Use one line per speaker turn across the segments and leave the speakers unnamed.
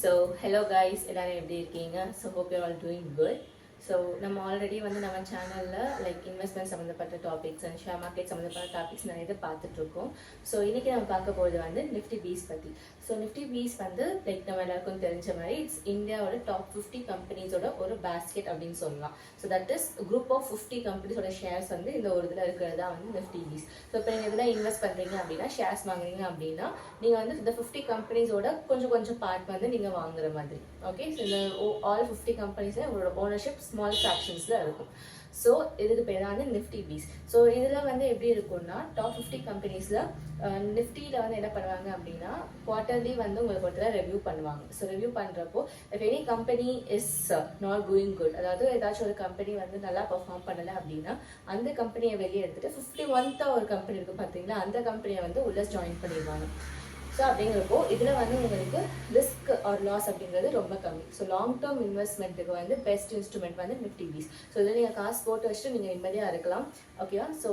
So hello guys, எல்லாரும் எப்படி இருக்கீங்க? So hope you're all doing good. So நம்ம ஆல்ரெடி வந்து நம்ம சேனல்ல லைக் இன்வெஸ்ட்மெண்ட் சம்மந்தப்பட்ட டாபிக்ஸ் அண்ட் ஷேர் மார்க்கெட் சம்மந்தப்பட்ட டாபிக்ஸ் நிறைய இது பார்த்துட்டு இருக்கோம். ஸோ இன்னைக்கு நம்ம பார்க்க போகிறது வந்து நிஃப்டி பீஸ் பற்றி. ஸோ நிஃப்டி பீஸ் வந்து லைக் நம்ம எல்லாருக்கும் தெரிஞ்ச மாதிரி இட்ஸ் இந்தியாவோட டாப் 50 கம்பெனிஸோட ஒரு பேஸ்கெட் அப்படின்னு சொல்லலாம். So that is group of 50 கம்பெனிஸோட ஷேர்ஸ் வந்து இந்த ஒரு இதில் இருக்கிறதா வந்து நிஃப்டி பீஸ். ஸோ இப்போ நீங்கள் இதில் இன்வெஸ்ட் பண்ணுறீங்க அப்படின்னா ஷேர்ஸ் வாங்குறீங்க அப்படின்னா நீங்கள் வந்து இந்த 50 கம்பெனிஸோட கொஞ்சம் பார்ட் வந்து நீங்கள் வாங்குற மாதிரி. ஓகே, ஸோ இந்த ஆல் 50 கம்பெனிஸில் உங்களோட ஓனர்ஷிப் ஸ்மால் ஃப்ராக்ஷன்ஸில் இருக்கும். ஸோ இதுக்கு பேர் வந்து நிஃப்டி பீஸ். ஸோ இதில் வந்து எப்படி இருக்கும்னா டாப் 50 கம்பெனிஸில் நிஃப்டியில் வந்து என்ன பண்ணுவாங்க அப்படின்னா குவார்ட்டர்லி வந்து உங்களுக்கு ஒருத்தர் ரிவ்யூ பண்ணுவாங்க. ஸோ ரிவ்யூ பண்ணுறப்போ if any company is not doing good, அதாவது ஏதாச்சும் ஒரு கம்பெனி வந்து நல்லா பெர்ஃபார்ம் பண்ணலை அப்படின்னா அந்த கம்பெனியை வெளியே எடுத்துட்டு 51th ஒரு கம்பெனி இருக்குது பார்த்தீங்களா, அந்த கம்பெனியை வந்து உள்ள ஜாயின் பண்ணிடுவாங்க. ஸோ அப்படிங்கிறப்போ இதில் வந்து உங்களுக்கு ரிஸ்க் ஆர் லாஸ் அப்படிங்கிறது ரொம்ப கம்மி. ஸோ லாங் டேர்ம் இன்வெஸ்ட்மெண்ட்டுக்கு வந்து பெஸ்ட் இன்ஸ்ட்ருமெண்ட் வந்து நிஃப்டி பீஸ். ஸோ இதில் நீங்கள் காசு போட்டு வச்சுட்டு நீங்கள் நிம்மதியாக இருக்கலாம். ஓகேவா? ஸோ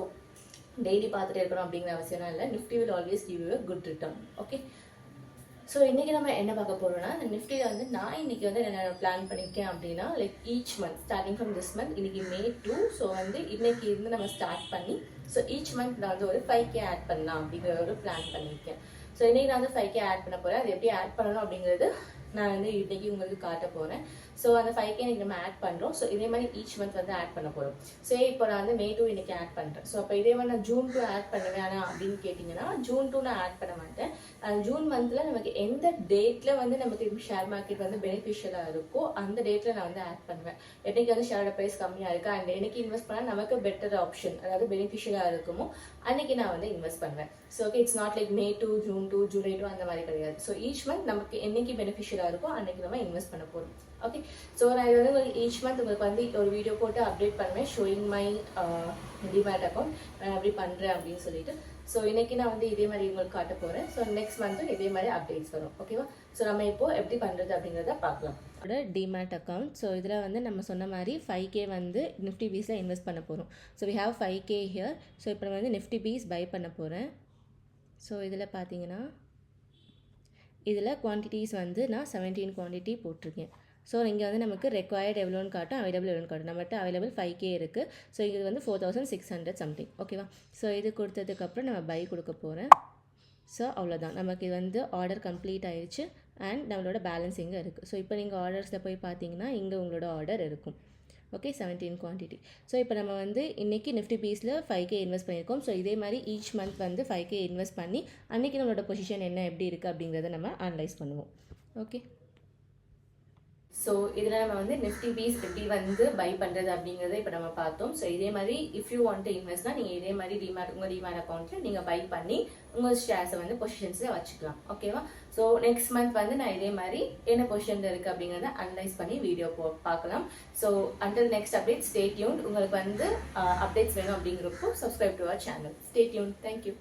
டெய்லி பார்த்துட்டு இருக்கணும் அப்படிங்கிற அவசியம்லாம் இல்லை. Nifty will always give you good return. Okay, so இன்றைக்கி நம்ம என்ன பார்க்க போகிறோம்னா, இந்த நிஃப்டியில் வந்து நான் இன்றைக்கி வந்து என்ன பிளான் பண்ணியிருக்கேன் அப்படின்னா like each month starting from this month, இன்றைக்கி May 2. ஸோ வந்து இன்றைக்கி இருந்து நம்ம ஸ்டார்ட் பண்ணி ஸோ ஈச் மந்த் நான் வந்து ஒரு 5K ஆட் பண்ணலாம் அப்படிங்கிற ஒரு பிளான் பண்ணியிருக்கேன். ஸோ இன்றைக்கி நான் வந்து 5K ஆட் பண்ண போகிறேன். அது எப்படி ஆட் பண்ணணும் அப்படிங்கிறது நான் வந்து இன்றைக்கி உங்களுக்கு காட்ட போகிறேன். ஸோ அந்த 5K இன்றைக்கி நம்ம ஆட் பண்ணுறோம். ஸோ இதே மாதிரி ஈச் மந்த் வந்து ஆட் பண்ண போகிறோம். ஸோ இப்போ நான் வந்து May 2 இன்றைக்கி ஆட் பண்ணுறேன். ஸோ அப்போ இதே மாதிரி நான் June 2 ஆட் பண்ணுவேன் அப்படின்னு கேட்டிங்கன்னா June 2 நான் ஆட் பண்ண மாட்டேன். ஜூன் மந்தில் நமக்கு எந்த டேட்டில் வந்து நமக்கு ஷேர் மார்க்கெட் வந்து பெனிஃபிஷியலாக இருக்கோ அந்த டேட்டில் நான் வந்து ஆட் பண்ணுவேன். என்னைக்கு வந்து ஷேரோட ப்ரைஸ் கம்மியாக இருக்கா அண்ட் என்னைக்கு இன்வெஸ்ட் பண்ணால் நமக்கு பெட்டர் ஆப்ஷன், அதாவது பெனிஃபிஷியலாக இருக்குமோ அன்னைக்கு நான் வந்து இன்வெஸ்ட் பண்ணுவேன். So okay, it's not like May 2, June 2, July 2 அந்த மாதிரி கிடையாது. ஸோ ஈச் மந்த் நமக்கு என்னைக்கு பெனிஃபிஷியலாக இருக்கோ அன்னைக்கு நம்ம இன்வெஸ்ட் பண்ண போகிறோம். ஓகே, ஸோ நான் இது வந்து உங்களுக்கு ஈச் மந்த் உங்களுக்கு வந்து ஒரு வீடியோ போட்டு அப்டேட் பண்ணுவேன் ஷோயிங் மை டிமேட் அக்கௌண்ட் நான் எப்படி பண்ணுறேன் அப்படின்னு சொல்லிட்டு. ஸோ இன்றைக்கி நான் வந்து இதே மாதிரி உங்களுக்கு காட்ட போகிறேன். ஸோ நெக்ஸ்ட் மந்த்தும் இதே மாதிரி அப்டேட்ஸ் வரும். ஓகேவா? ஸோ நம்ம இப்போது எப்படி பண்ணுறது அப்படிங்கிறத பார்க்கலாம். Demat account. ஸோ இதில் வந்து நம்ம சொன்ன மாதிரி 5K வந்து நிஃப்டி பீஸில் இன்வெஸ்ட் பண்ண போகிறோம். So we have 5K here. So இப்போ நான் வந்து நிஃப்டி பீஸ் பை பண்ண போகிறேன். ஸோ இதில் பார்த்தீங்கன்னா இதில் குவான்டிட்டிஸ் வந்து நான் 17 குவான்டிட்டி போட்டிருக்கேன். ஸோ இங்கே வந்து நமக்கு ரெக்வயர்ட் எவ்வளோன்னு காட்டும், அவைலபிள் எவ்வளோன்னு காட்டும். நம்மகிட்ட அவைலபிள் 5K இருக்குது. ஸோ இது வந்து 4600 சம்திங். ஓகேவா? ஸோ இது கொடுத்ததுக்கப்புறம் நம்ம பை கொடுக்க போகிறேன். ஸோ அவ்வளோதான், நமக்கு இது வந்து ஆர்டர் கம்ப்ளீட் ஆயிடுச்சு அண்ட் நம்மளோட பேலன்ஸ் இங்கே இருக்குது. ஸோ இப்போ நீங்கள் ஆர்டர்ஸில் போய் பார்த்தீங்கன்னா இங்கே உங்களோட ஆர்டர் இருக்கும். Okay, 17 quantity. ஸோ இப்போ நம்ம வந்து இன்றைக்கி நிஃப்டி பீஸில் 5K இன்வெஸ்ட் பண்ணியிருக்கோம். ஸோ இதே மாதிரி ஈச் மந்த் வந்து 5K இன்வெஸ்ட் பண்ணி அன்றைக்கி நம்மளோட பொசிஷன் என்ன எப்படி இருக்குது அப்படிங்கிறத நம்ம அனலைஸ் பண்ணுவோம். ஓகே, ஸோ இதில் நம்ம வந்து நிஃப்டி பீஸ் எப்படி வந்து பை பண்ணுறது அப்படிங்கிறத இப்போ நம்ம பார்த்தோம். ஸோ இதே மாதிரி இஃப் யூ வாண்ட் டு இன்வெஸ்ட்னா நீங்கள் இதே மாதிரி உங்கள் டிமேட் அக்கௌண்ட்டில் நீங்கள் பை பண்ணி உங்கள் ஷேர்ஸை வந்து பொசிஷன்ஸில் வச்சுக்கலாம். ஓகேவா? ஸோ நெக்ஸ்ட் மந்த் வந்து நான் இதே மாதிரி என்ன பொசிஷனில் இருக்குது அப்படிங்கிறத அனலைஸ் பண்ணி வீடியோ பார்க்கலாம். So until next update stay tuned. உங்களுக்கு வந்து அப்டேட்ஸ் வேணும் அப்படிங்கிறப்போ subscribe to our channel. Stay tuned. Thank you.